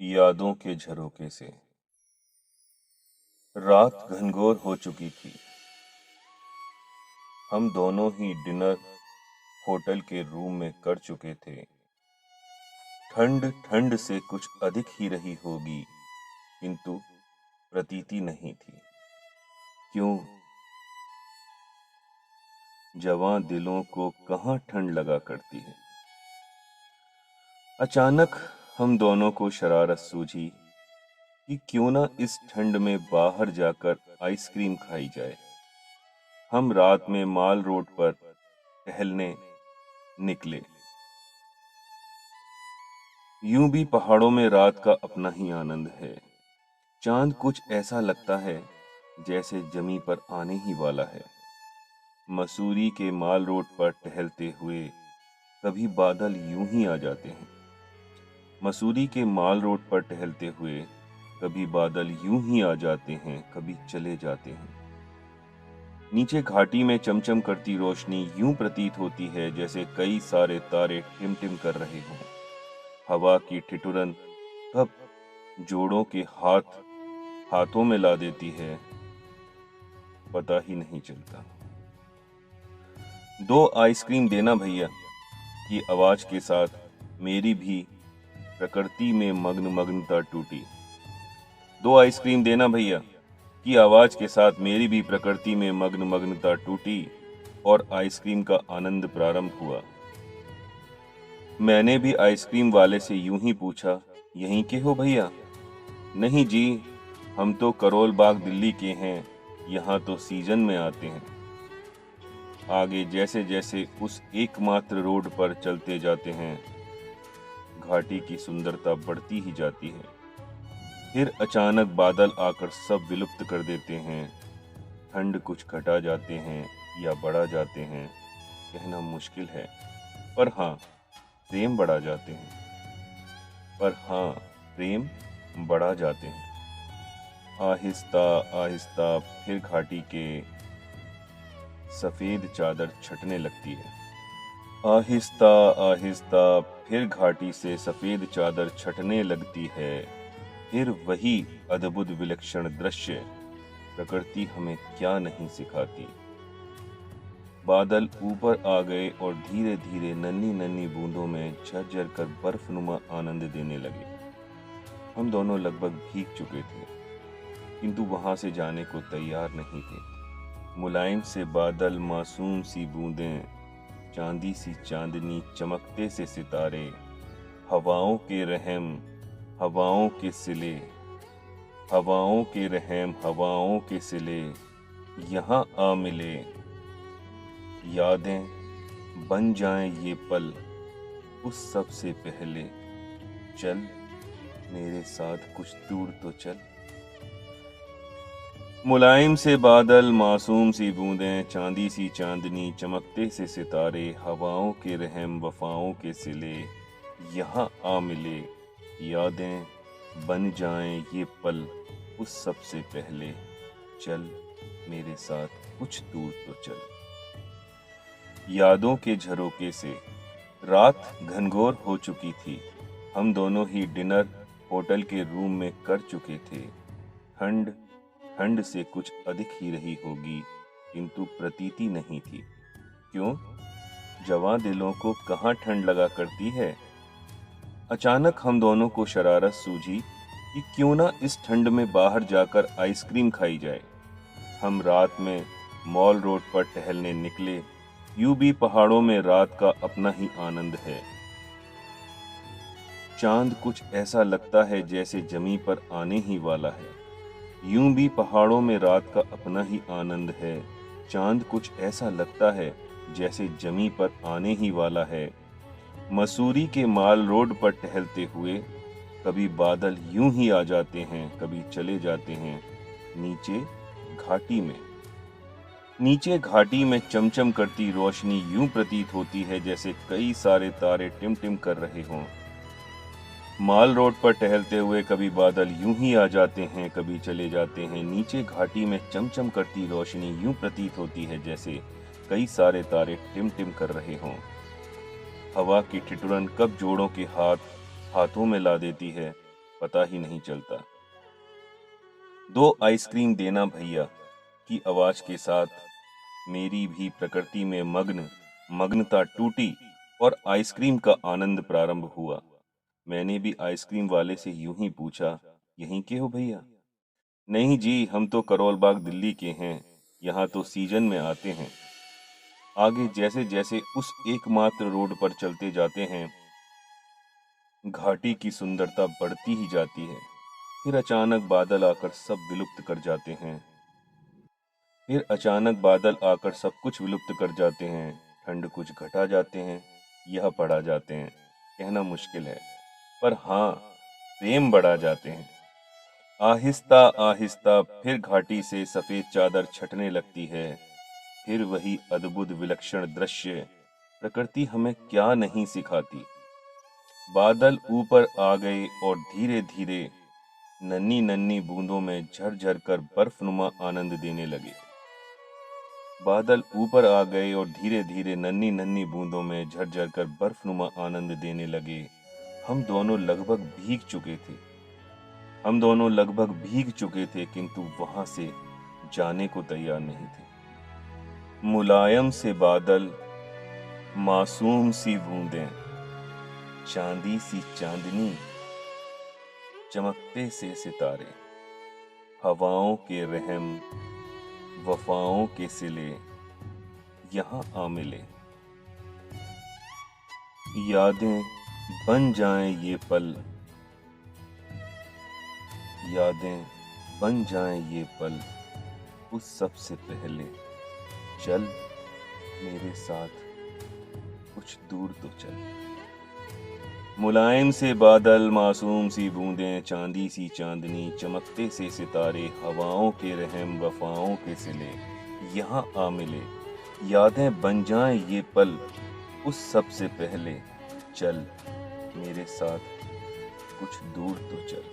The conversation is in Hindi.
यादों के झरोखे से। रात घनघोर हो चुकी थी। हम दोनों ही डिनर होटल के रूम में कर चुके थे। ठंड ठंड से कुछ अधिक ही रही होगी, किंतु प्रतीति नहीं थी। क्यों? जवां दिलों को कहाँ ठंड लगा करती है। अचानक हम दोनों को शरारत सूझी कि क्यों ना इस ठंड में बाहर जाकर आइसक्रीम खाई जाए। हम रात में माल रोड पर टहलने निकले। यूं भी पहाड़ों में रात का अपना ही आनंद है। चांद कुछ ऐसा लगता है जैसे जमी पर आने ही वाला है। मसूरी के माल रोड पर टहलते हुए कभी बादल यूं ही आ जाते हैं। मसूरी के माल रोड पर टहलते हुए कभी बादल यूं ही आ जाते हैं, कभी चले जाते हैं। नीचे घाटी में चमचम करती रोशनी यूं प्रतीत होती है जैसे कई सारे तारे टिमटिम कर रहे हों। हवा की ठिठुरन कब जोड़ों के हाथों में ला देती है, पता ही नहीं चलता। 2 आइसक्रीम देना भैया की आवाज के साथ मेरी भी प्रकृति में मग्नता टूटी। 2 आइसक्रीम देना भैया की आवाज के साथ मेरी भी प्रकृति में मग्नता टूटी और आइसक्रीम का आनंद प्रारंभ हुआ। मैंने भी आइसक्रीम वाले से यूं ही पूछा, यहीं के हो भैया? नहीं जी, हम तो करोल बाग दिल्ली के हैं, यहाँ तो सीजन में आते हैं। आगे जैसे जैसे उस एकमात्र रोड पर चलते जाते हैं, घाटी की सुंदरता बढ़ती ही जाती है। फिर अचानक बादल आकर सब विलुप्त कर देते हैं। ठंड कुछ घटा जाते हैं या बढ़ा जाते हैं, कहना मुश्किल है। पर हाँ, प्रेम बढ़ा जाते हैं। आहिस्ता आहिस्ता फिर घाटी के सफेद चादर छटने लगती है। आहिस्ता आहिस्ता फिर घाटी से सफेद चादर छटने लगती है। फिर वही अद्भुत विलक्षण दृश्य, प्रकृति हमें क्या नहीं सिखाती। बादल ऊपर आ गए और धीरे धीरे नन्ही नन्ही बूंदों में झरझर कर बर्फनुमा आनंद देने लगे। हम दोनों लगभग भीग चुके थे, किंतु वहां से जाने को तैयार नहीं थे। मुलायम से बादल, मासूम सी बूंदें, चांदी सी चांदनी, चमकते से सितारे, हवाओं के रहम, हवाओं के सिले, हवाओं के रहम, हवाओं के सिले यहाँ आ मिले। यादें बन जाएं ये पल उस सब से पहले। चल मेरे साथ कुछ दूर तो चल। मुलायम से बादल, मासूम सी बूंदें, चांदी सी चांदनी, चमकते से सितारे, हवाओं के रहम, वफाओं के सिले यहाँ आ मिले। यादें बन जाएं ये पल उस सब से पहले। चल मेरे साथ कुछ दूर तो चल। यादों के झरोखे से। रात घनघोर हो चुकी थी। हम दोनों ही डिनर होटल के रूम में कर चुके थे। ठंड ठंड से कुछ अधिक ही रही होगी, किंतु प्रतीति नहीं थी। क्यों? जवां दिलों को कहाँ ठंड लगा करती है। अचानक हम दोनों को शरारत सूझी कि क्यों ना इस ठंड में बाहर जाकर आइसक्रीम खाई जाए। हम रात में मॉल रोड पर टहलने निकले। यूं भी पहाड़ों में रात का अपना ही आनंद है। चांद कुछ ऐसा लगता है जैसे जमी पर आने ही वाला है। यूं भी पहाड़ों में रात का अपना ही आनंद है। चांद कुछ ऐसा लगता है जैसे जमी पर आने ही वाला है। मसूरी के माल रोड पर टहलते हुए कभी बादल यूं ही आ जाते हैं, कभी चले जाते हैं। नीचे घाटी में चमचम करती रोशनी यूं प्रतीत होती है जैसे कई सारे तारे टिमटिम कर रहे हों। माल रोड पर टहलते हुए कभी बादल यूं ही आ जाते हैं, कभी चले जाते हैं। नीचे घाटी में चमचम करती रोशनी यूं प्रतीत होती है जैसे कई सारे तारे टिमटिम कर रहे हों। हवा की ठिठुरन कब जोड़ों के हाथों में ला देती है, पता ही नहीं चलता। 2 आइसक्रीम देना भैया की आवाज के साथ मेरी भी प्रकृति में मग्नता टूटी और आइसक्रीम का आनंद प्रारंभ हुआ। मैंने भी आइसक्रीम वाले से यूं ही पूछा, यहीं के हो भैया? नहीं जी, हम तो करोल बाग दिल्ली के हैं, यहाँ तो सीजन में आते हैं। आगे जैसे जैसे उस एकमात्र रोड पर चलते जाते हैं, घाटी की सुंदरता बढ़ती ही जाती है। फिर अचानक बादल आकर सब विलुप्त कर जाते हैं। फिर अचानक बादल आकर सब कुछ विलुप्त कर जाते हैं। ठंड कुछ घटा जाते हैं, यह बढ़ा जाते हैं, कहना मुश्किल है, पर हाँ, प्रेम बढ़ा जाते हैं। आहिस्ता आहिस्ता फिर घाटी से सफेद चादर छटने लगती है। फिर वही अद्भुत विलक्षण दृश्य, प्रकृति हमें क्या नहीं सिखाती। बादल ऊपर आ गए और धीरे धीरे नन्ही नन्ही बूंदों में झरझर कर बर्फनुमा आनंद देने लगे। बादल ऊपर आ गए और धीरे धीरे नन्ही नन्ही बूंदों में झरझर कर बर्फनुमा आनंद देने लगे। हम दोनों लगभग भीग चुके थे, किंतु वहां से जाने को तैयार नहीं थे। मुलायम से बादल, मासूम सी बूंदें, चांदी सी चांदनी, चमकते से सितारे, हवाओं के रहम, वफाओं के सिले, यहाँ आ मिले। यादें बन जाएं ये पल, यादें बन जाएं ये पल, उस सबसे पहले चल मेरे साथ कुछ दूर तो चल। मुलायम से बादल, मासूम सी बूंदें, चांदी सी चांदनी, चमकते से सितारे, हवाओं के रहम, वफाओं के सिले, यहाँ आ मिले। यादें बन जाएं ये पल, उस सबसे पहले चल मेरे साथ कुछ दूर तो चल।